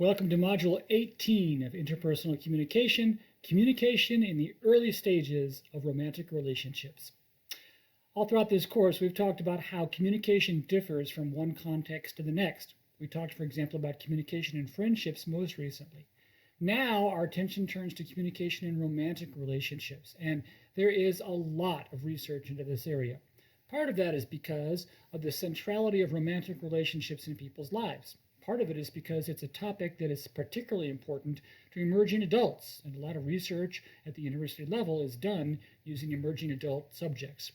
Welcome to Module 18 of Interpersonal Communication, Communication in the Early Stages of Romantic Relationships. All throughout this course, we've talked about how communication differs from one context to the next. We talked, for example, about communication in friendships most recently. Now, our attention turns to communication in romantic relationships, and there is a lot of research into this area. Part of that is because of the centrality of romantic relationships in people's lives. Part of it is because it's a topic that is particularly important to emerging adults, and a lot of research at the university level is done using emerging adult subjects.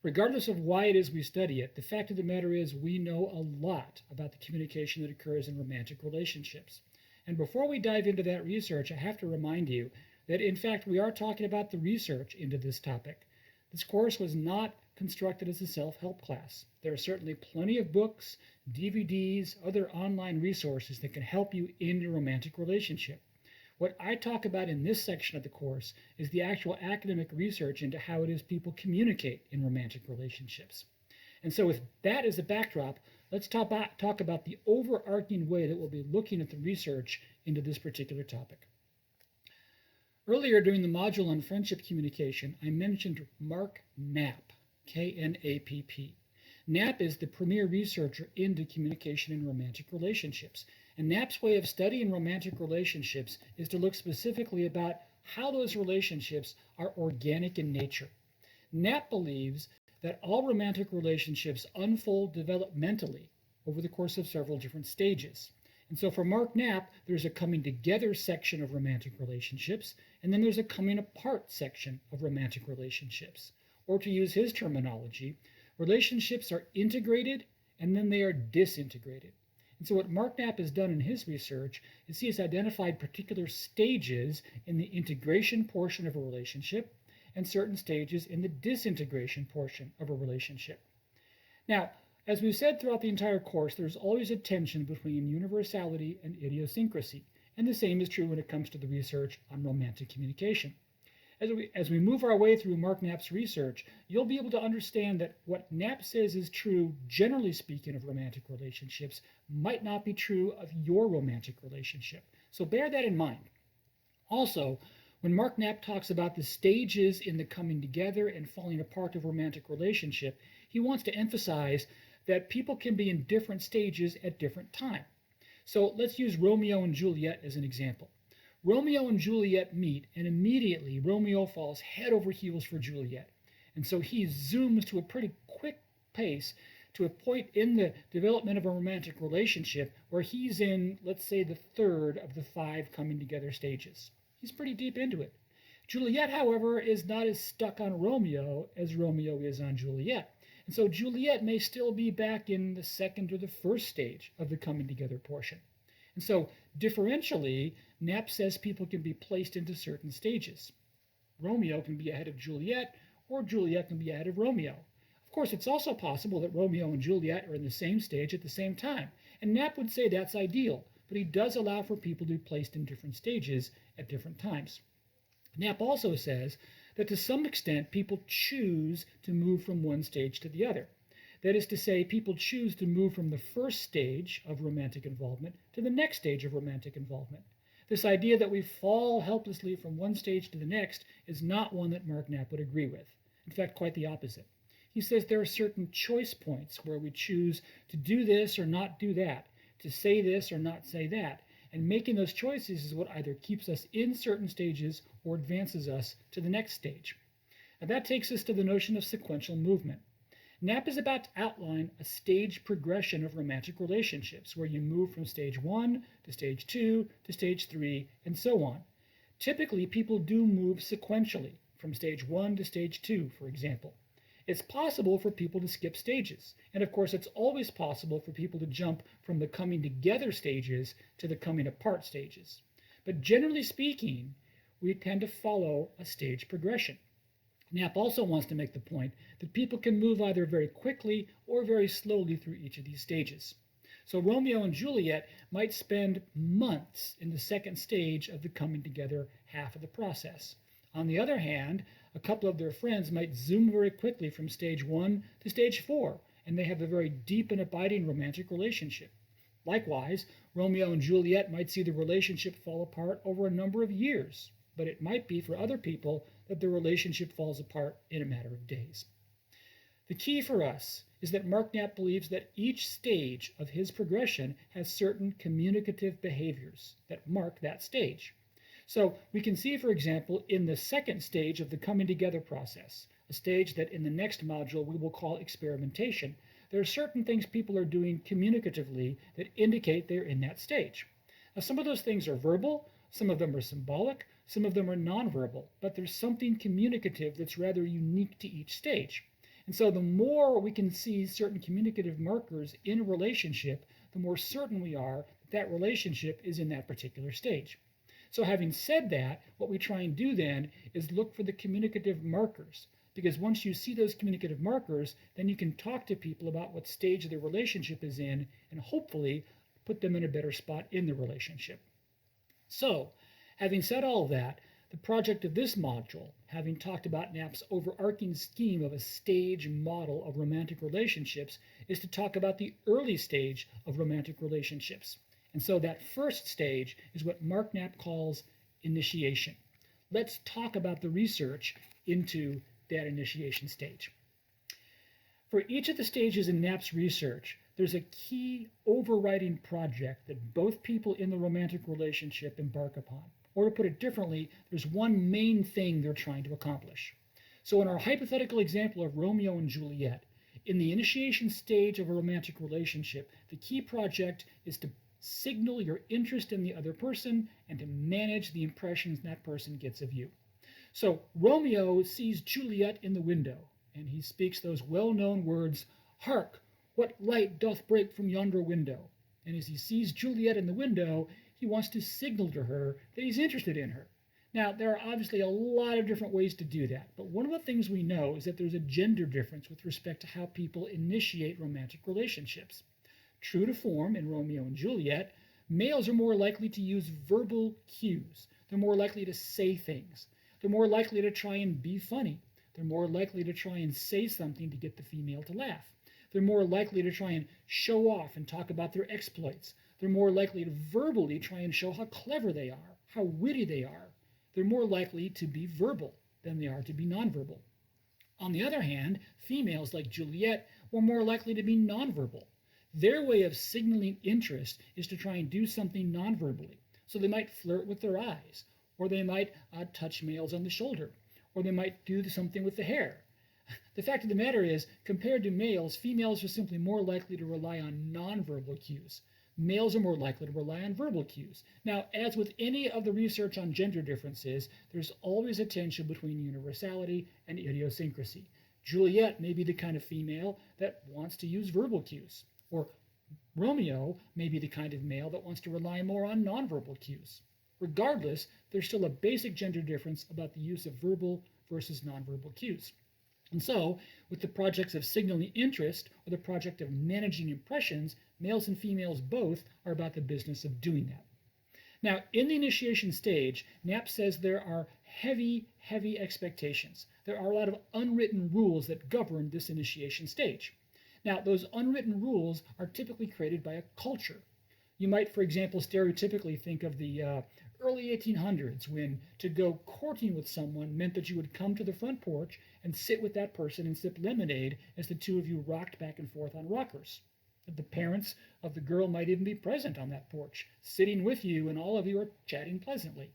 Regardless of why it is we study it, the fact of the matter is we know a lot about the communication that occurs in romantic relationships. And before we dive into that research, I have to remind you that in fact we are talking about the research into this topic. This course was not constructed as a self-help class. There are certainly plenty of books, DVDs, other online resources that can help you in your romantic relationship. What I talk about in this section of the course is the actual academic research into how it is people communicate in romantic relationships. And so with that as a backdrop, let's talk about the overarching way that we'll be looking at the research into this particular topic. Earlier during the module on friendship communication, I mentioned Mark Knapp, K-N-A-P-P. Knapp is the premier researcher into communication in romantic relationships. And Knapp's way of studying romantic relationships is to look specifically about how those relationships are organic in nature. Knapp believes that all romantic relationships unfold developmentally over the course of several different stages. And so for Mark Knapp, there's a coming together section of romantic relationships, and then there's a coming apart section of romantic relationships. Or to use his terminology, relationships are integrated and then they are disintegrated. And so what Mark Knapp has done in his research is he has identified particular stages in the integration portion of a relationship and certain stages in the disintegration portion of a relationship. Now, as we've said throughout the entire course, there's always a tension between universality and idiosyncrasy, and the same is true when it comes to the research on romantic communication. As we move our way through Mark Knapp's research, you'll be able to understand that what Knapp says is true, generally speaking, of romantic relationships might not be true of your romantic relationship. So bear that in mind. Also, when Mark Knapp talks about the stages in the coming together and falling apart of romantic relationship, he wants to emphasize that people can be in different stages at different times. So let's use Romeo and Juliet as an example. Romeo and Juliet meet, and immediately Romeo falls head over heels for Juliet. And so he zooms to a pretty quick pace to a point in the development of a romantic relationship where he's in, let's say, the third of the 5 coming together stages. He's pretty deep into it. Juliet, however, is not as stuck on Romeo as Romeo is on Juliet. And so Juliet may still be back in the second or the first stage of the coming together portion. And so differentially, Knapp says people can be placed into certain stages. Romeo can be ahead of Juliet, or Juliet can be ahead of Romeo. Of course, it's also possible that Romeo and Juliet are in the same stage at the same time. And Knapp would say that's ideal, but he does allow for people to be placed in different stages at different times. Knapp also says that to some extent people choose to move from one stage to the other. That is to say, people choose to move from the first stage of romantic involvement to the next stage of romantic involvement. This idea that we fall helplessly from one stage to the next is not one that Mark Knapp would agree with. In fact, quite the opposite. He says there are certain choice points where we choose to do this or not do that, to say this or not say that. And making those choices is what either keeps us in certain stages or advances us to the next stage. And that takes us to the notion of sequential movement. Knapp is about to outline a stage progression of romantic relationships where you move from stage 1 to stage 2 to stage 3 and so on. Typically, people do move sequentially from stage 1 to stage 2, for example. It's possible for people to skip stages, and of course it's always possible for people to jump from the coming together stages to the coming apart stages. But generally speaking, we tend to follow a stage progression. Knapp also wants to make the point that people can move either very quickly or very slowly through each of these stages. So Romeo and Juliet might spend months in the second stage of the coming together half of the process. On the other hand, a couple of their friends might zoom very quickly from stage 1 to stage 4, and they have a very deep and abiding romantic relationship. Likewise, Romeo and Juliet might see the relationship fall apart over a number of years, but it might be for other people that the relationship falls apart in a matter of days. The key for us is that Mark Knapp believes that each stage of his progression has certain communicative behaviors that mark that stage. So we can see, for example, in the second stage of the coming together process, a stage that in the next module we will call experimentation, there are certain things people are doing communicatively that indicate they're in that stage. Now, some of those things are verbal, some of them are symbolic, some of them are nonverbal, but there's something communicative that's rather unique to each stage. And so the more we can see certain communicative markers in a relationship, the more certain we are that that relationship is in that particular stage. So having said that, what we try and do then is look for the communicative markers, because once you see those communicative markers, then you can talk to people about what stage the relationship is in and hopefully put them in a better spot in the relationship. So, having said all of that, the project of this module, having talked about Knapp's overarching scheme of a stage model of romantic relationships, is to talk about the early stage of romantic relationships. And so that first stage is what Mark Knapp calls initiation. Let's talk about the research into that initiation stage. For each of the stages in Knapp's research, there's a key overriding project that both people in the romantic relationship embark upon. Or to put it differently, there's one main thing they're trying to accomplish. So in our hypothetical example of Romeo and Juliet, in the initiation stage of a romantic relationship, the key project is to signal your interest in the other person and to manage the impressions that person gets of you. So Romeo sees Juliet in the window, and he speaks those well-known words, "Hark, what light doth break from yonder window?" And as he sees Juliet in the window, he wants to signal to her that he's interested in her. Now, there are obviously a lot of different ways to do that, but one of the things we know is that there's a gender difference with respect to how people initiate romantic relationships. True to form in Romeo and Juliet, males are more likely to use verbal cues. They're more likely to say things. They're more likely to try and be funny. They're more likely to try and say something to get the female to laugh. They're more likely to try and show off and talk about their exploits. They're more likely to verbally try and show how clever they are, how witty they are. They're more likely to be verbal than they are to be nonverbal. On the other hand, females like Juliet were more likely to be nonverbal. Their way of signaling interest is to try and do something nonverbally. So they might flirt with their eyes, or they might touch males on the shoulder, or they might do something with the hair. The fact of the matter is, compared to males, females are simply more likely to rely on nonverbal cues. Males are more likely to rely on verbal cues. Now, as with any of the research on gender differences, there's always a tension between universality and idiosyncrasy. Juliet may be the kind of female that wants to use verbal cues, or Romeo may be the kind of male that wants to rely more on nonverbal cues. Regardless, there's still a basic gender difference about the use of verbal versus nonverbal cues. And so, with the projects of signaling interest or the project of managing impressions, males and females both are about the business of doing that. Now, in the initiation stage, Knapp says there are heavy expectations. There are a lot of unwritten rules that govern this initiation stage. Now, those unwritten rules are typically created by a culture. You might, for example, stereotypically think of the early 1800s when to go courting with someone meant that you would come to the front porch and sit with that person and sip lemonade as the two of you rocked back and forth on rockers. The parents of the girl might even be present on that porch, sitting with you, and all of you are chatting pleasantly.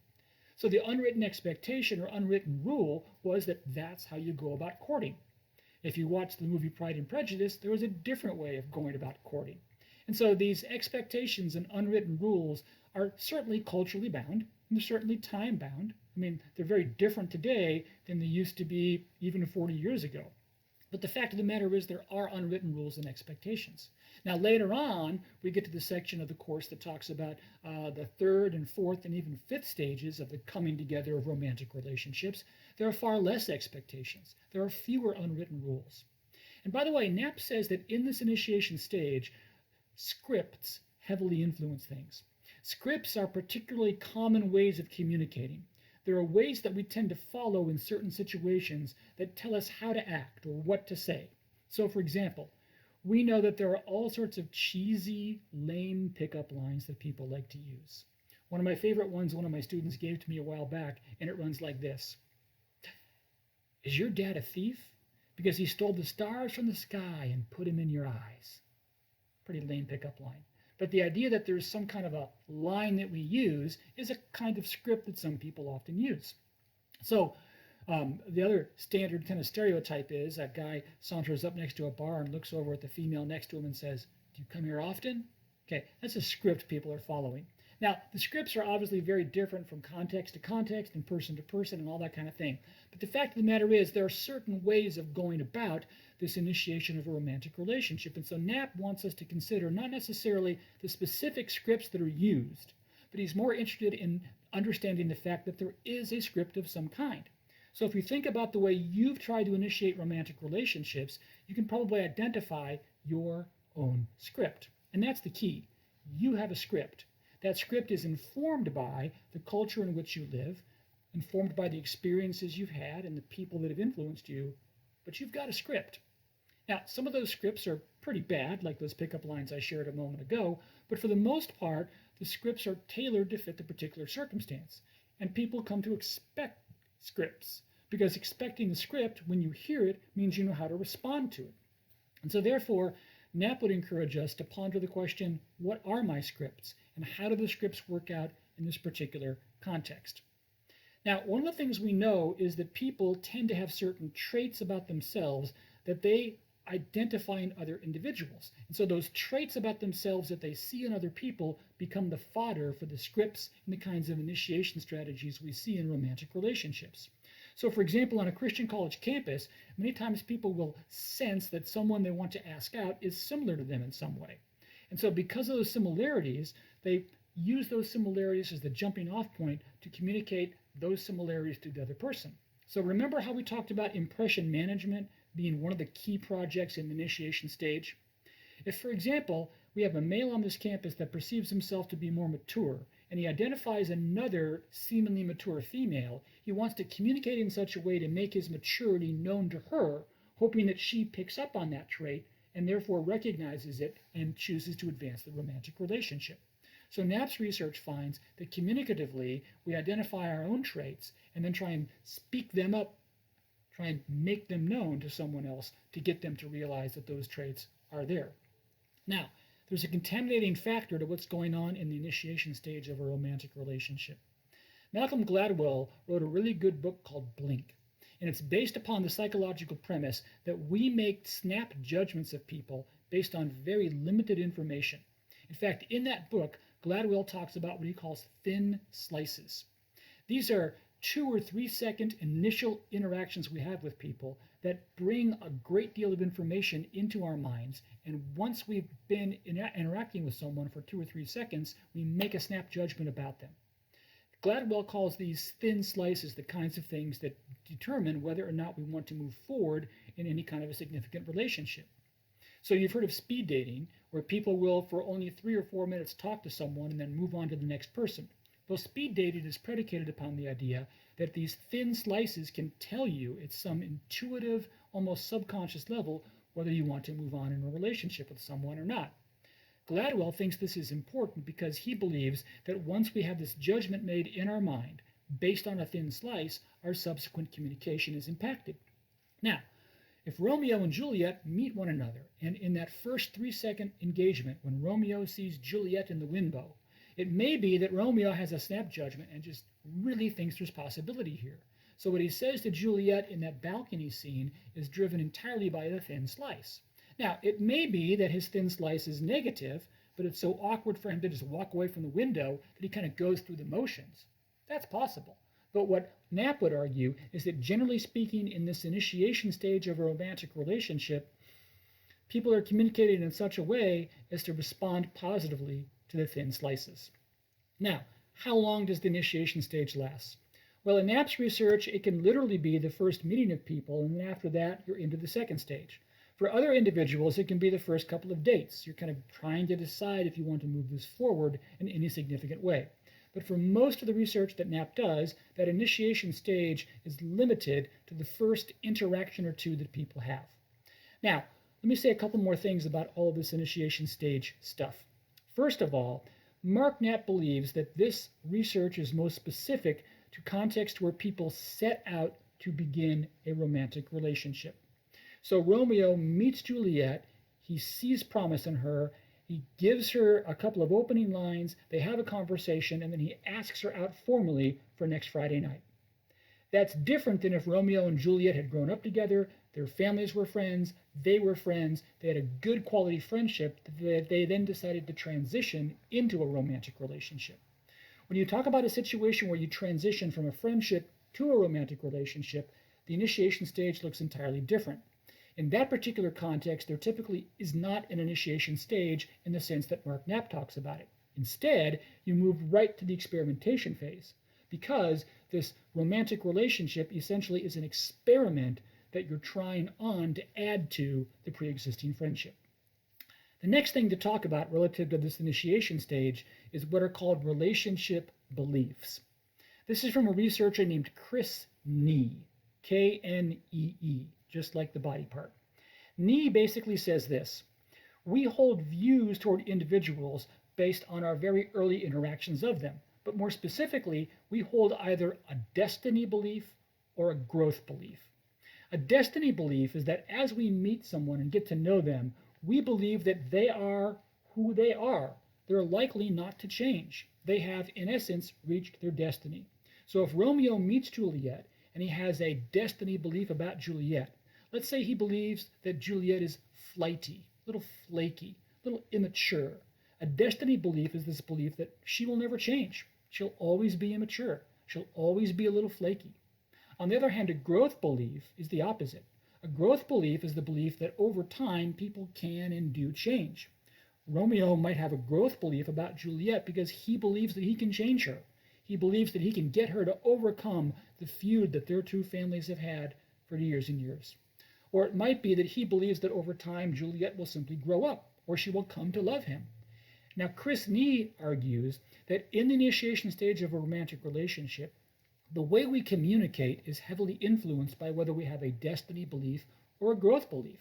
So the unwritten expectation or unwritten rule was that that's how you go about courting. If you watched the movie Pride and Prejudice, there was a different way of going about courting. And so these expectations and unwritten rules are certainly culturally bound, and they're certainly time bound. I mean, they're very different today than they used to be even 40 years ago. But the fact of the matter is there are unwritten rules and expectations. Now, later on, we get to the section of the course that talks about the third and fourth and even fifth stages of the coming together of romantic relationships. There are far less expectations. There are fewer unwritten rules. And by the way, Knapp says that in this initiation stage, scripts heavily influence things. Scripts are particularly common ways of communicating. There are ways that we tend to follow in certain situations that tell us how to act or what to say. So, for example, we know that there are all sorts of cheesy, lame pickup lines that people like to use. One of my favorite ones one of my students gave to me a while back, and it runs like this. Is your dad a thief? Because he stole the stars from the sky and put them in your eyes. Pretty lame pickup line. But the idea that there's some kind of a line that we use is a kind of script that some people often use. So the other standard kind of stereotype is a guy saunters up next to a bar and looks over at the female next to him and says, "Do you come here often?" Okay, that's a script people are following. Now, the scripts are obviously very different from context to context and person to person and all that kind of thing. But the fact of the matter is there are certain ways of going about this initiation of a romantic relationship. And so Knapp wants us to consider not necessarily the specific scripts that are used, but he's more interested in understanding the fact that there is a script of some kind. So if you think about the way you've tried to initiate romantic relationships, you can probably identify your own script. And that's the key. You have a script. That script is informed by the culture in which you live, informed by the experiences you've had and the people that have influenced you, but you've got a script. Now, some of those scripts are pretty bad, like those pickup lines I shared a moment ago, but for the most part, the scripts are tailored to fit the particular circumstance. And people come to expect scripts, because expecting the script, when you hear it, means you know how to respond to it. And so therefore, Knapp would encourage us to ponder the question, what are my scripts? And how do the scripts work out in this particular context? Now, one of the things we know is that people tend to have certain traits about themselves that they identify in other individuals. And so those traits about themselves that they see in other people become the fodder for the scripts and the kinds of initiation strategies we see in romantic relationships. So for example, on a Christian college campus, many times people will sense that someone they want to ask out is similar to them in some way. And so because of those similarities, they use those similarities as the jumping off point to communicate those similarities to the other person. So remember how we talked about impression management being one of the key projects in the initiation stage? If, for example, we have a male on this campus that perceives himself to be more mature, and he identifies another seemingly mature female, he wants to communicate in such a way to make his maturity known to her, hoping that she picks up on that trait and therefore recognizes it and chooses to advance the romantic relationship. So Knapp's research finds that communicatively, we identify our own traits and then try and speak them up, try and make them known to someone else to get them to realize that those traits are there. Now, there's a contaminating factor to what's going on in the initiation stage of a romantic relationship. Malcolm Gladwell wrote a really good book called Blink, and it's based upon the psychological premise that we make snap judgments of people based on very limited information. In fact, in that book, Gladwell talks about what he calls thin slices. These are 2 or 3 second initial interactions we have with people that bring a great deal of information into our minds, and once we've been interacting with someone for 2 or 3 seconds, we make a snap judgment about them. Gladwell calls these thin slices the kinds of things that determine whether or not we want to move forward in any kind of a significant relationship. So you've heard of speed dating, where people will for only 3 or 4 minutes talk to someone and then move on to the next person. Well, speed dating is predicated upon the idea that these thin slices can tell you at some intuitive, almost subconscious level whether you want to move on in a relationship with someone or not. Gladwell thinks this is important because he believes that once we have this judgment made in our mind based on a thin slice, our subsequent communication is impacted. Now, if Romeo and Juliet meet one another, and in that first 3 second engagement, when Romeo sees Juliet in the window, it may be that Romeo has a snap judgment and just really thinks there's possibility here. So what he says to Juliet in that balcony scene is driven entirely by the thin slice. Now, it may be that his thin slice is negative, but it's so awkward for him to just walk away from the window that he kind of goes through the motions. That's possible. But what Knapp would argue is that generally speaking, in this initiation stage of a romantic relationship, people are communicating in such a way as to respond positively to the thin slices. Now, how long does the initiation stage last? Well, in Knapp's research, it can literally be the first meeting of people, and then after that, you're into the second stage. For other individuals, it can be the first couple of dates. You're kind of trying to decide if you want to move this forward in any significant way. But for most of the research that Knapp does, that initiation stage is limited to the first interaction or two that people have. Now, let me say a couple more things about all of this initiation stage stuff. First of all, Mark Knapp believes that this research is most specific to contexts where people set out to begin a romantic relationship. So Romeo meets Juliet, he sees promise in her, he gives her a couple of opening lines, they have a conversation, and then he asks her out formally for next Friday night. That's different than if Romeo and Juliet had grown up together, their families were friends, they had a good quality friendship that they then decided to transition into a romantic relationship. When you talk about a situation where you transition from a friendship to a romantic relationship, the initiation stage looks entirely different. In that particular context, there typically is not an initiation stage in the sense that Mark Knapp talks about it. Instead, you move right to the experimentation phase, because this romantic relationship essentially is an experiment that you're trying on to add to the pre-existing friendship. The next thing to talk about relative to this initiation stage is what are called relationship beliefs. This is from a researcher named Chris Nee, Knee, just like the body part. Nee basically says this: we hold views toward individuals based on our very early interactions of them, but more specifically, we hold either a destiny belief or a growth belief. A destiny belief is that as we meet someone and get to know them, we believe that they are who they are. They're likely not to change. They have, in essence, reached their destiny. So if Romeo meets Juliet and he has a destiny belief about Juliet, let's say he believes that Juliet is flighty, a little flaky, a little immature. A destiny belief is this belief that she will never change. She'll always be immature. She'll always be a little flaky. On the other hand, a growth belief is the opposite. A growth belief is the belief that over time people can and do change. Romeo might have a growth belief about Juliet because he believes that he can change her. He believes that he can get her to overcome the feud that their two families have had for years and years. Or it might be that he believes that over time Juliet will simply grow up, or she will come to love him. Now, Chris Nee argues that in the initiation stage of a romantic relationship, the way we communicate is heavily influenced by whether we have a destiny belief or a growth belief.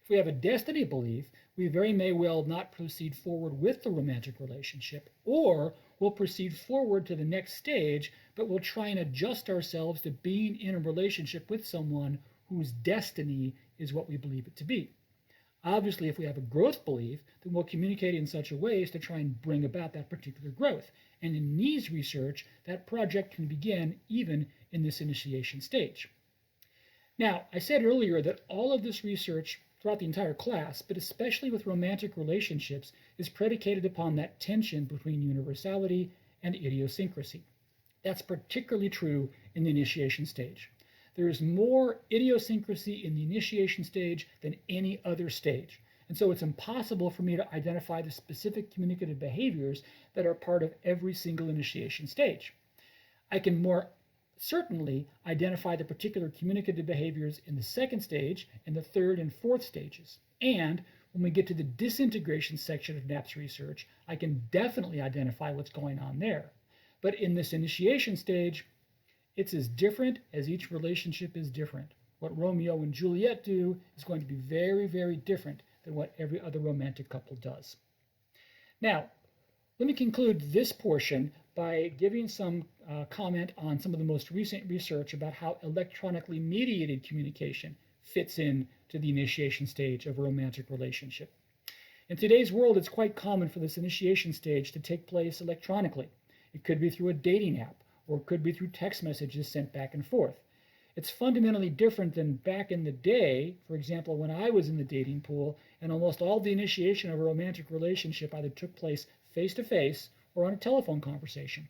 If we have a destiny belief, we very may well not proceed forward with the romantic relationship, or we'll proceed forward to the next stage, but we'll try and adjust ourselves to being in a relationship with someone whose destiny is what we believe it to be. Obviously, if we have a growth belief, then we'll communicate in such a way as to try and bring about that particular growth. And in Nee's research, that project can begin even in this initiation stage. Now, I said earlier that all of this research throughout the entire class, but especially with romantic relationships, is predicated upon that tension between universality and idiosyncrasy. That's particularly true in the initiation stage. There is more idiosyncrasy in the initiation stage than any other stage. And so it's impossible for me to identify the specific communicative behaviors that are part of every single initiation stage. I can more certainly identify the particular communicative behaviors in the second stage and the third and fourth stages. And when we get to the disintegration section of Knapp's research, I can definitely identify what's going on there. But in this initiation stage, it's as different as each relationship is different. What Romeo and Juliet do is going to be very, very different than what every other romantic couple does. Now, let me conclude this portion by giving some comment on some of the most recent research about how electronically mediated communication fits in to the initiation stage of a romantic relationship. In today's world, it's quite common for this initiation stage to take place electronically. It could be through a dating app, or it could be through text messages sent back and forth. It's fundamentally different than back in the day, for example, when I was in the dating pool, and almost all the initiation of a romantic relationship either took place face-to-face or on a telephone conversation.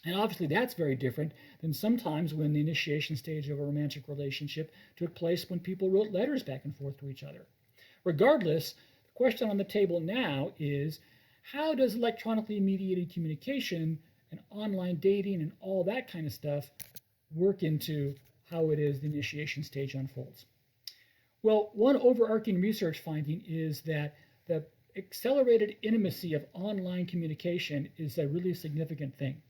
And obviously that's very different than sometimes when the initiation stage of a romantic relationship took place when people wrote letters back and forth to each other. Regardless, the question on the table now is, how does electronically mediated communication and online dating and all that kind of stuff work into how it is the initiation stage unfolds? Well, one overarching research finding is that the accelerated intimacy of online communication is a really significant thing.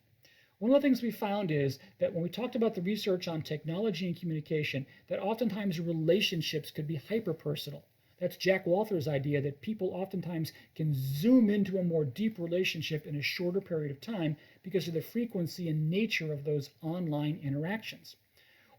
One of the things we found is that when we talked about the research on technology and communication, that oftentimes relationships could be hyper-personal. That's Jack Walther's idea that people oftentimes can zoom into a more deep relationship in a shorter period of time because of the frequency and nature of those online interactions.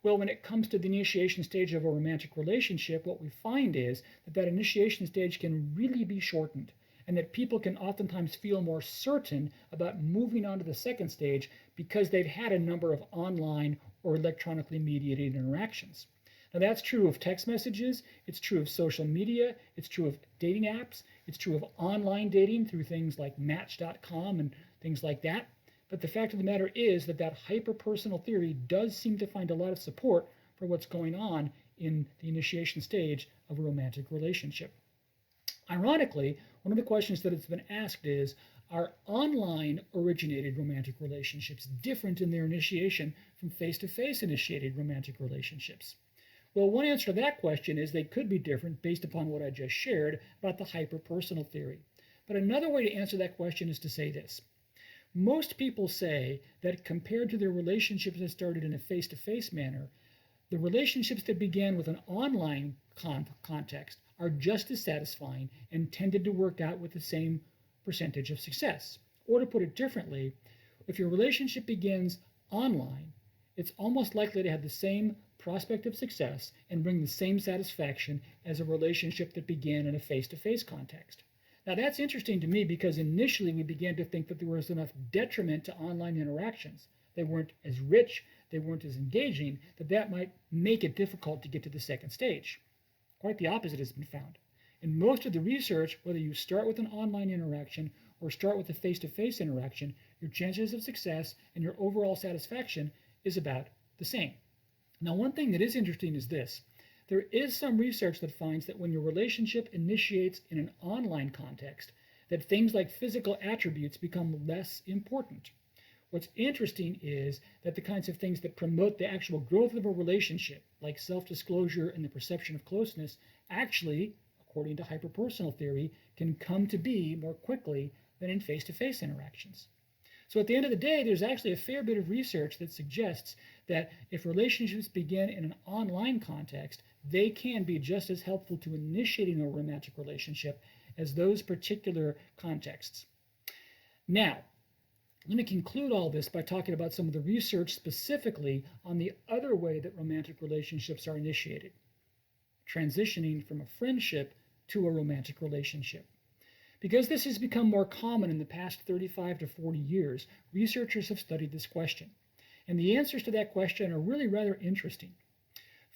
Well, when it comes to the initiation stage of a romantic relationship, what we find is that that initiation stage can really be shortened, and that people can oftentimes feel more certain about moving on to the second stage because they've had a number of online or electronically mediated interactions. Now, that's true of text messages, it's true of social media, it's true of dating apps, it's true of online dating through things like Match.com and things like that. But the fact of the matter is that that hyper-personal theory does seem to find a lot of support for what's going on in the initiation stage of a romantic relationship. Ironically, one of the questions that has been asked is, are online originated romantic relationships different in their initiation from face-to-face initiated romantic relationships? Well, one answer to that question is they could be different based upon what I just shared about the hyper-personal theory. But another way to answer that question is to say this. Most people say that compared to their relationships that started in a face-to-face manner, the relationships that began with an online context are just as satisfying and tended to work out with the same percentage of success. Or to put it differently, if your relationship begins online, it's almost likely to have the same prospect of success and bring the same satisfaction as a relationship that began in a face-to-face context. Now, that's interesting to me because initially we began to think that there was enough detriment to online interactions. They weren't as rich, they weren't as engaging, that might make it difficult to get to the second stage. Quite the opposite has been found. In most of the research, whether you start with an online interaction or start with a face-to-face interaction, your chances of success and your overall satisfaction is about the same. Now, one thing that is interesting is this. There is some research that finds that when your relationship initiates in an online context, that things like physical attributes become less important. What's interesting is that the kinds of things that promote the actual growth of a relationship, like self-disclosure and the perception of closeness, actually, according to hyperpersonal theory, can come to be more quickly than in face-to-face interactions. So at the end of the day, there's actually a fair bit of research that suggests that if relationships begin in an online context, they can be just as helpful to initiating a romantic relationship as those particular contexts. Now, let me conclude all this by talking about some of the research specifically on the other way that romantic relationships are initiated, transitioning from a friendship to a romantic relationship. Because this has become more common in the past 35 to 40 years, researchers have studied this question. And the answers to that question are really rather interesting.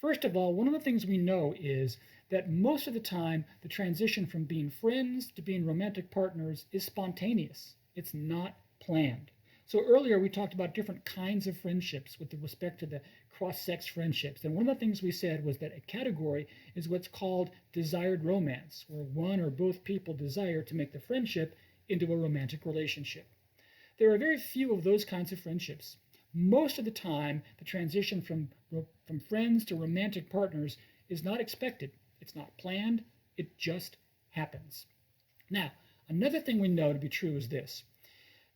First of all, one of the things we know is that most of the time, the transition from being friends to being romantic partners is spontaneous. It's not planned. So earlier we talked about different kinds of friendships with respect to the cross-sex friendships. And one of the things we said was that a category is what's called desired romance, where one or both people desire to make the friendship into a romantic relationship. There are very few of those kinds of friendships. Most of the time, the transition from friends to romantic partners is not expected. It's not planned. It just happens. Now, another thing we know to be true is this.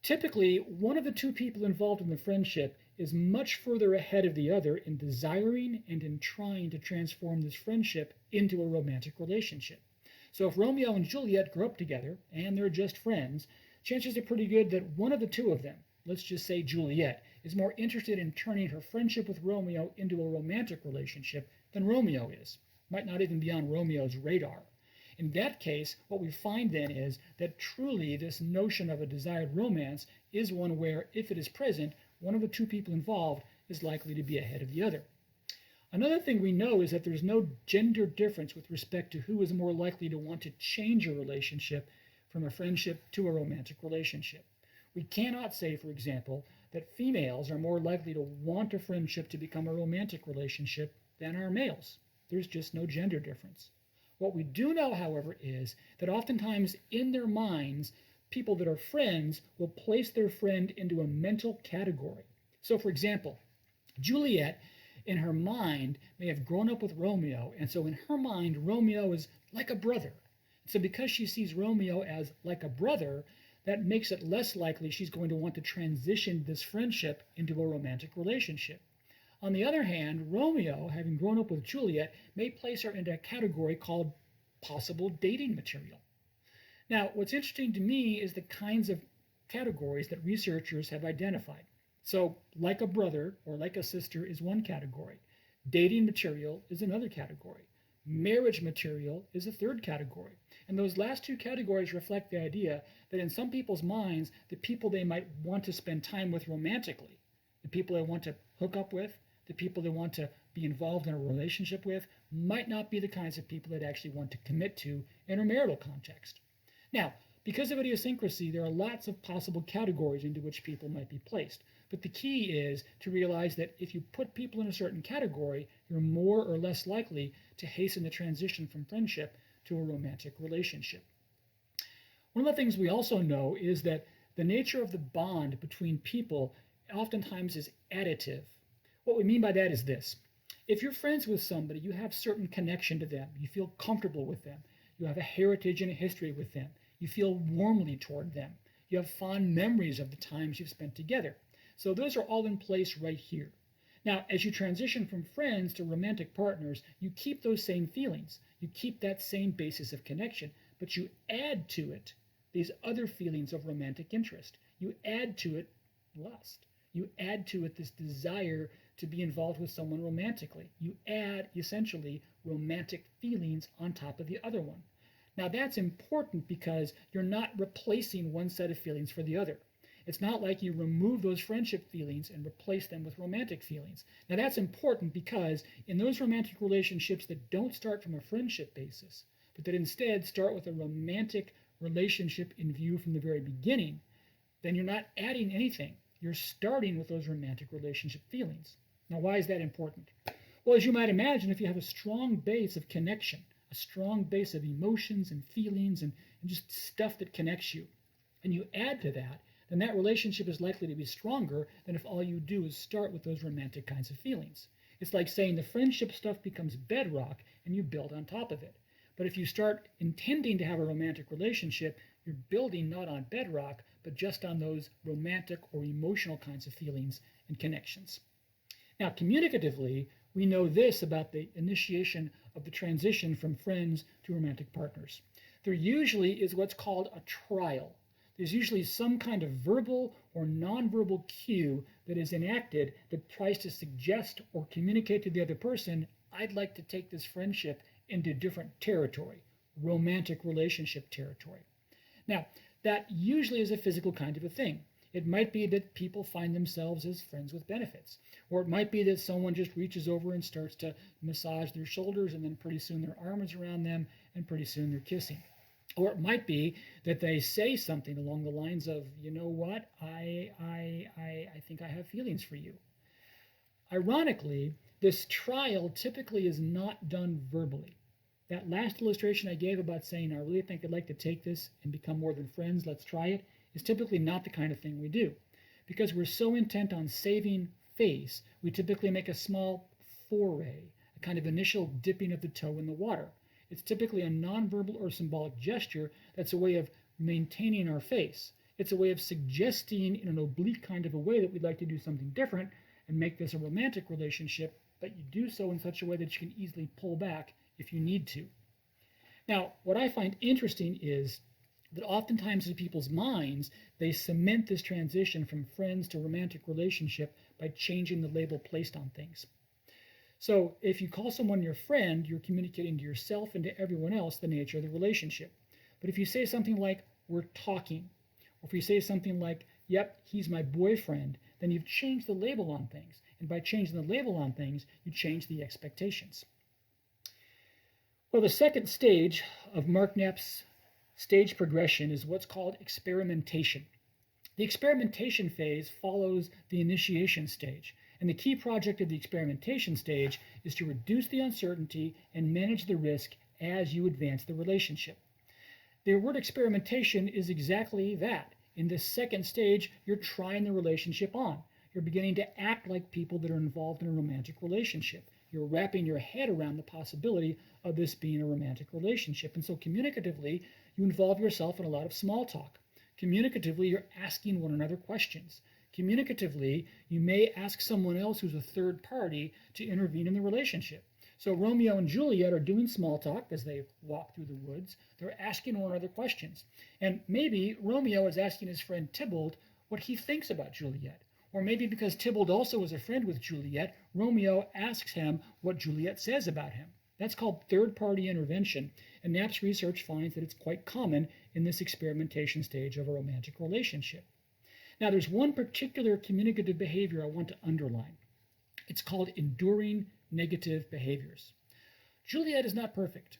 Typically, one of the two people involved in the friendship is much further ahead of the other in desiring and in trying to transform this friendship into a romantic relationship. So if Romeo and Juliet grow up together and they're just friends, chances are pretty good that one of the two of them, let's just say Juliet, is more interested in turning her friendship with Romeo into a romantic relationship than Romeo is. Might not even be on Romeo's radar. In that case, what we find then is that truly this notion of a desired romance is one where, if it is present, one of the two people involved is likely to be ahead of the other. Another thing we know is that there's no gender difference with respect to who is more likely to want to change a relationship from a friendship to a romantic relationship. We cannot say, for example, that females are more likely to want a friendship to become a romantic relationship than are males. There's just no gender difference. What we do know, however, is that oftentimes in their minds, people that are friends will place their friend into a mental category. So, for example, Juliet, in her mind, may have grown up with Romeo, and so in her mind, Romeo is like a brother. So because she sees Romeo as like a brother, that makes it less likely she's going to want to transition this friendship into a romantic relationship. On the other hand, Romeo, having grown up with Juliet, may place her into a category called possible dating material. Now, what's interesting to me is the kinds of categories that researchers have identified. So, like a brother or like a sister is one category. Dating material is another category. Marriage material is a third category. And those last two categories reflect the idea that in some people's minds, the people they might want to spend time with romantically, the people they want to hook up with, the people they want to be involved in a relationship with, might not be the kinds of people that actually want to commit to in a marital context. Now, because of idiosyncrasy, there are lots of possible categories into which people might be placed. But the key is to realize that if you put people in a certain category, you're more or less likely to hasten the transition from friendship to a romantic relationship. One of the things we also know is that the nature of the bond between people oftentimes is additive. What we mean by that is this. If you're friends with somebody, you have certain connection to them. You feel comfortable with them. You have a heritage and a history with them. You feel warmly toward them. You have fond memories of the times you've spent together. So those are all in place right here. Now, as you transition from friends to romantic partners, you keep those same feelings. You keep that same basis of connection, but you add to it these other feelings of romantic interest. You add to it lust. You add to it this desire to be involved with someone romantically. You add, essentially, romantic feelings on top of the other one. Now, that's important because you're not replacing one set of feelings for the other. It's not like you remove those friendship feelings and replace them with romantic feelings. Now, that's important because in those romantic relationships that don't start from a friendship basis, but that instead start with a romantic relationship in view from the very beginning, then you're not adding anything. You're starting with those romantic relationship feelings. Now, why is that important? Well, as you might imagine, if you have a strong base of connection, a strong base of emotions and feelings and just stuff that connects you, and you add to that, then that relationship is likely to be stronger than if all you do is start with those romantic kinds of feelings. It's like saying the friendship stuff becomes bedrock and you build on top of it. But if you start intending to have a romantic relationship, you're building not on bedrock, but just on those romantic or emotional kinds of feelings and connections. Now, communicatively, we know this about the initiation of the transition from friends to romantic partners. There usually is what's called a trial. There's usually some kind of verbal or nonverbal cue that is enacted that tries to suggest or communicate to the other person, I'd like to take this friendship into different territory, romantic relationship territory. Now, that usually is a physical kind of a thing. It might be that people find themselves as friends with benefits, or it might be that someone just reaches over and starts to massage their shoulders, and then pretty soon their arm is around them, and pretty soon they're kissing. Or it might be that they say something along the lines of, you know what, I think I have feelings for you. Ironically, this trial typically is not done verbally. That last illustration I gave about saying, I really think I'd like to take this and become more than friends, let's try it, is typically not the kind of thing we do. Because we're so intent on saving face, we typically make a small foray, a kind of initial dipping of the toe in the water. It's typically a nonverbal or symbolic gesture that's a way of maintaining our face. It's a way of suggesting in an oblique kind of a way that we'd like to do something different and make this a romantic relationship, but you do so in such a way that you can easily pull back if you need to. Now, what I find interesting is that oftentimes in people's minds, they cement this transition from friends to romantic relationship by changing the label placed on things. So if you call someone your friend, you're communicating to yourself and to everyone else the nature of the relationship. But if you say something like, we're talking, or if you say something like, yep, he's my boyfriend, then you've changed the label on things. And by changing the label on things, you change the expectations. Well, the second stage of Mark Knapp's stage progression is what's called experimentation. The experimentation phase follows the initiation stage. And the key project of the experimentation stage is to reduce the uncertainty and manage the risk as you advance the relationship. The word experimentation is exactly that. In this second stage, you're trying the relationship on. You're beginning to act like people that are involved in a romantic relationship. You're wrapping your head around the possibility of this being a romantic relationship. And so communicatively, you involve yourself in a lot of small talk. Communicatively, you're asking one another questions. Communicatively, you may ask someone else who's a third party to intervene in the relationship. So Romeo and Juliet are doing small talk as they walk through the woods. They're asking one another questions. And maybe Romeo is asking his friend Tybalt what he thinks about Juliet. Or maybe because Tybalt also was a friend with Juliet, Romeo asks him what Juliet says about him. That's called third-party intervention, and Knapp's research finds that it's quite common in this experimentation stage of a romantic relationship. Now, there's one particular communicative behavior I want to underline. It's called enduring negative behaviors. Juliet is not perfect.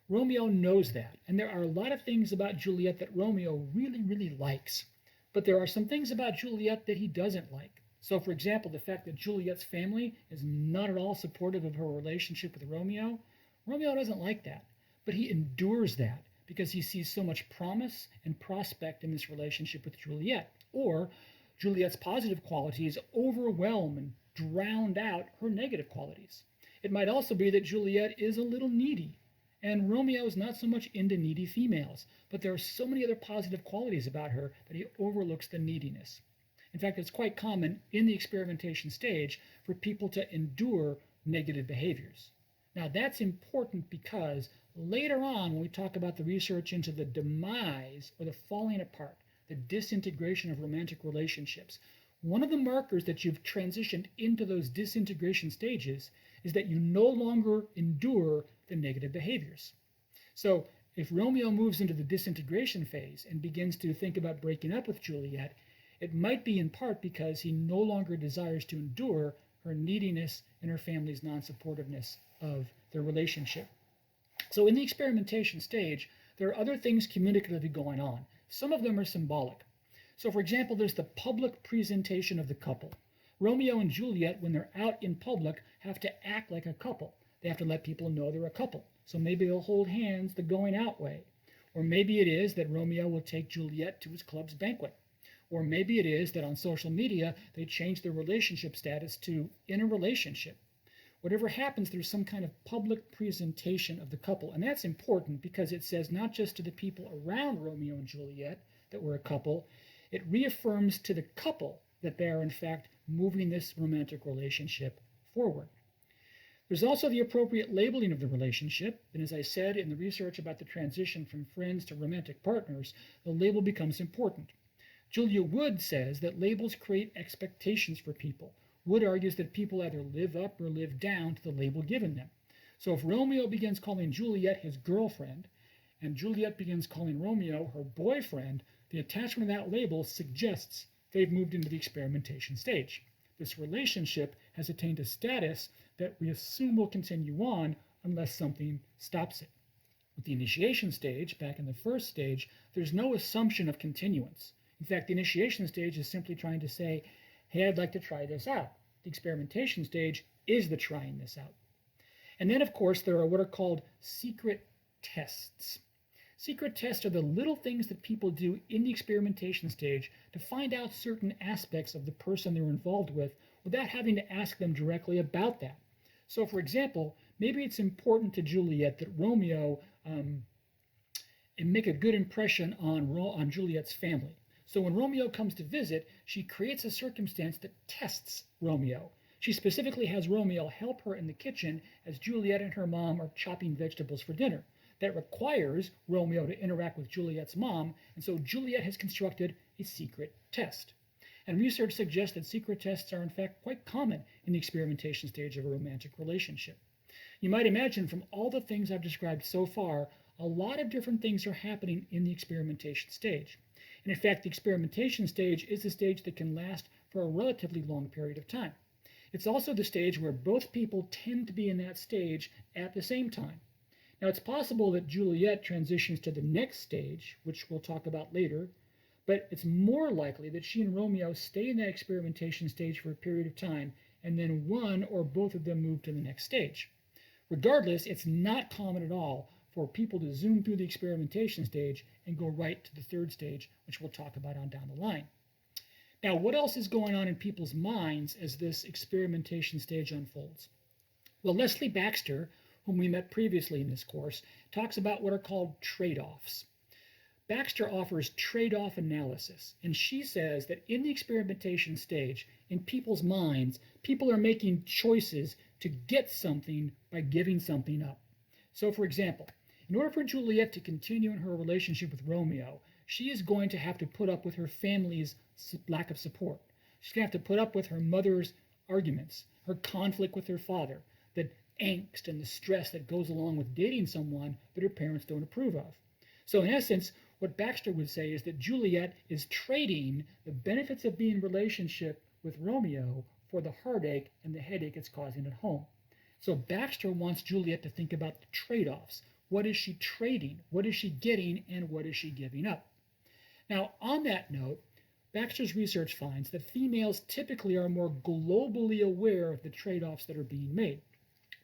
Romeo knows that, and there are a lot of things about Juliet that Romeo really, really likes. But there are some things about Juliet that he doesn't like. So, for example, the fact that Juliet's family is not at all supportive of her relationship with Romeo, Romeo doesn't like that. But he endures that because he sees so much promise and prospect in this relationship with Juliet. Or Juliet's positive qualities overwhelm and drown out her negative qualities. It might also be that Juliet is a little needy, and Romeo is not so much into needy females, but there are so many other positive qualities about her that he overlooks the neediness. In fact, it's quite common in the experimentation stage for people to endure negative behaviors. Now, that's important because later on, when we talk about the research into the demise or the falling apart, the disintegration of romantic relationships, one of the markers that you've transitioned into those disintegration stages is that you no longer endure the negative behaviors. So if Romeo moves into the disintegration phase and begins to think about breaking up with Juliet, it might be in part because he no longer desires to endure her neediness and her family's non-supportiveness of their relationship. So in the experimentation stage, there are other things communicatively going on. Some of them are symbolic. So for example, there's the public presentation of the couple. Romeo and Juliet, when they're out in public, have to act like a couple. They have to let people know they're a couple. So maybe they'll hold hands the going out way. Or maybe it is that Romeo will take Juliet to his club's banquet. Or maybe it is that on social media, they change their relationship status to in a relationship. Whatever happens, there's some kind of public presentation of the couple. And that's important because it says not just to the people around Romeo and Juliet that we're a couple, it reaffirms to the couple that they are in fact moving this romantic relationship forward. There's also the appropriate labeling of the relationship, and as I said in the research about the transition from friends to romantic partners, the label becomes important. Julia Wood says that labels create expectations for people. Wood argues that people either live up or live down to the label given them. So if Romeo begins calling Juliet his girlfriend, and Juliet begins calling Romeo her boyfriend, the attachment of that label suggests they've moved into the experimentation stage. This relationship has attained a status that we assume will continue on unless something stops it. With the initiation stage, back in the first stage, there's no assumption of continuance. In fact, the initiation stage is simply trying to say, hey, I'd like to try this out. The experimentation stage is the trying this out. And then, of course, there are what are called secret tests. Secret tests are the little things that people do in the experimentation stage to find out certain aspects of the person they're involved with without having to ask them directly about that. So, for example, maybe it's important to Juliet that Romeo make a good impression on Juliet's family. So when Romeo comes to visit, she creates a circumstance that tests Romeo. She specifically has Romeo help her in the kitchen as Juliet and her mom are chopping vegetables for dinner. That requires Romeo to interact with Juliet's mom, and so Juliet has constructed a secret test. And research suggests that secret tests are in fact quite common in the experimentation stage of a romantic relationship. You might imagine from all the things I've described so far, a lot of different things are happening in the experimentation stage. And in fact, the experimentation stage is a stage that can last for a relatively long period of time. It's also the stage where both people tend to be in that stage at the same time. Now, it's possible that Juliet transitions to the next stage, which we'll talk about later, but it's more likely that she and Romeo stay in that experimentation stage for a period of time, and then one or both of them move to the next stage. Regardless, it's not common at all for people to zoom through the experimentation stage and go right to the third stage, which we'll talk about on down the line. Now, what else is going on in people's minds as this experimentation stage unfolds? Well, Leslie Baxter, whom we met previously in this course, talks about what are called trade-offs. Baxter offers trade-off analysis, and she says that in the experimentation stage, in people's minds, people are making choices to get something by giving something up. So, for example, in order for Juliet to continue in her relationship with Romeo, she is going to have to put up with her family's lack of support. She's going to have to put up with her mother's arguments, her conflict with her father, the angst and the stress that goes along with dating someone that her parents don't approve of. So, in essence, what Baxter would say is that Juliet is trading the benefits of being in a relationship with Romeo for the heartache and the headache it's causing at home. So Baxter wants Juliet to think about the trade-offs. What is she trading? What is she getting? And what is she giving up? Now, on that note, Baxter's research finds that females typically are more globally aware of the trade-offs that are being made.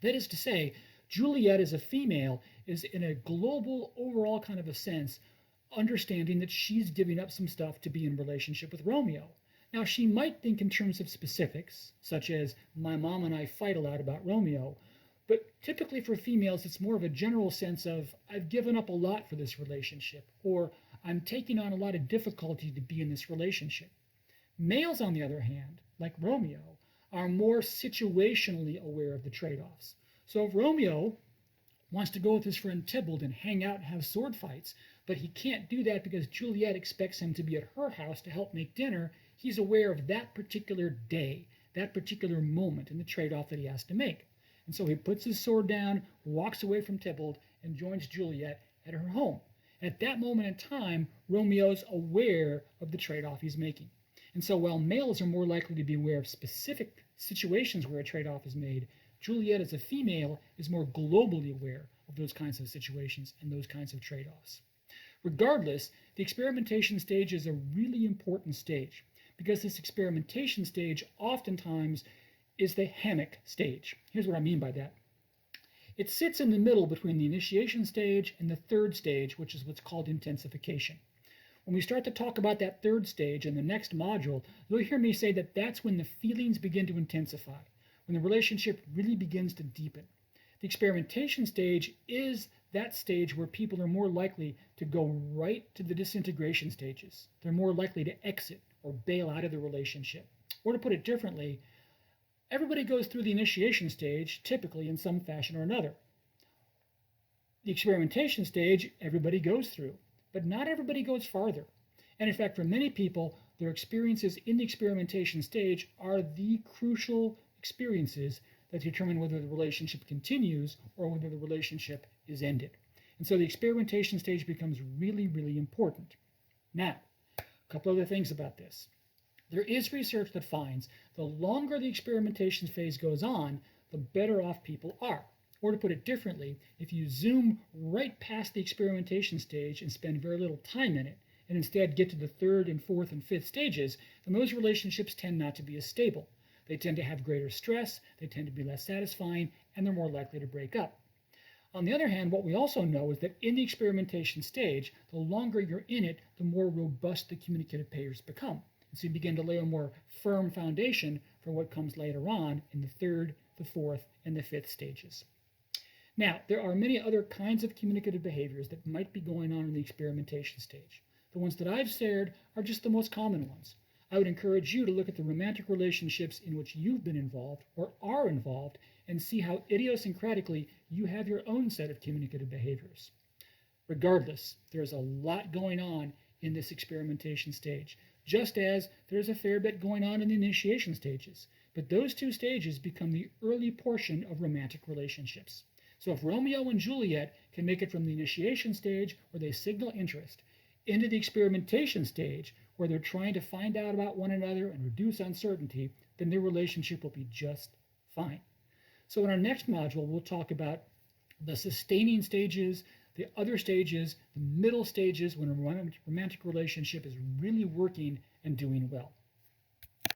That is to say, Juliet as a female is in a global, overall kind of a sense, understanding that she's giving up some stuff to be in relationship with Romeo. Now, she might think in terms of specifics, such as, my mom and I fight a lot about Romeo, but typically for females, it's more of a general sense of, I've given up a lot for this relationship, or I'm taking on a lot of difficulty to be in this relationship. Males, on the other hand, like Romeo, are more situationally aware of the trade-offs. So if Romeo wants to go with his friend Tybalt and hang out and have sword fights, but he can't do that because Juliet expects him to be at her house to help make dinner, he's aware of that particular day, that particular moment, and the trade-off that he has to make. And so he puts his sword down, walks away from Tybalt, and joins Juliet at her home. At that moment in time, Romeo's aware of the trade-off he's making. And so while males are more likely to be aware of specific situations where a trade-off is made, Juliet as a female is more globally aware of those kinds of situations and those kinds of trade-offs. Regardless, the experimentation stage is a really important stage because this experimentation stage oftentimes is the hammock stage. Here's what I mean by that. It sits in the middle between the initiation stage and the third stage, which is what's called intensification. When we start to talk about that third stage in the next module, you'll hear me say that that's when the feelings begin to intensify, when the relationship really begins to deepen. The experimentation stage is that stage where people are more likely to go right to the disintegration stages. They're more likely to exit or bail out of the relationship. Or to put it differently, everybody goes through the initiation stage, typically in some fashion or another. The experimentation stage, everybody goes through, but not everybody goes farther. And in fact, for many people, their experiences in the experimentation stage are the crucial experiences that determine whether the relationship continues or whether the relationship is ended. And so the experimentation stage becomes really, really important. Now, a couple other things about this. There is research that finds the longer the experimentation phase goes on, the better off people are. Or to put it differently, if you zoom right past the experimentation stage and spend very little time in it, and instead get to the third and fourth and fifth stages, then those relationships tend not to be as stable. They tend to have greater stress, they tend to be less satisfying, and they're more likely to break up. On the other hand, what we also know is that in the experimentation stage, the longer you're in it, the more robust the communicative behaviors become. And so you begin to lay a more firm foundation for what comes later on in the third, the fourth, and the fifth stages. Now, there are many other kinds of communicative behaviors that might be going on in the experimentation stage. The ones that I've shared are just the most common ones. I would encourage you to look at the romantic relationships in which you've been involved or are involved and see how idiosyncratically you have your own set of communicative behaviors. Regardless, there's a lot going on in this experimentation stage, just as there's a fair bit going on in the initiation stages. But those two stages become the early portion of romantic relationships. So if Romeo and Juliet can make it from the initiation stage, where they signal interest, into the experimentation stage, where they're trying to find out about one another and reduce uncertainty, then their relationship will be just fine. So in our next module, we'll talk about the sustaining stages, the other stages, the middle stages when a romantic relationship is really working and doing well.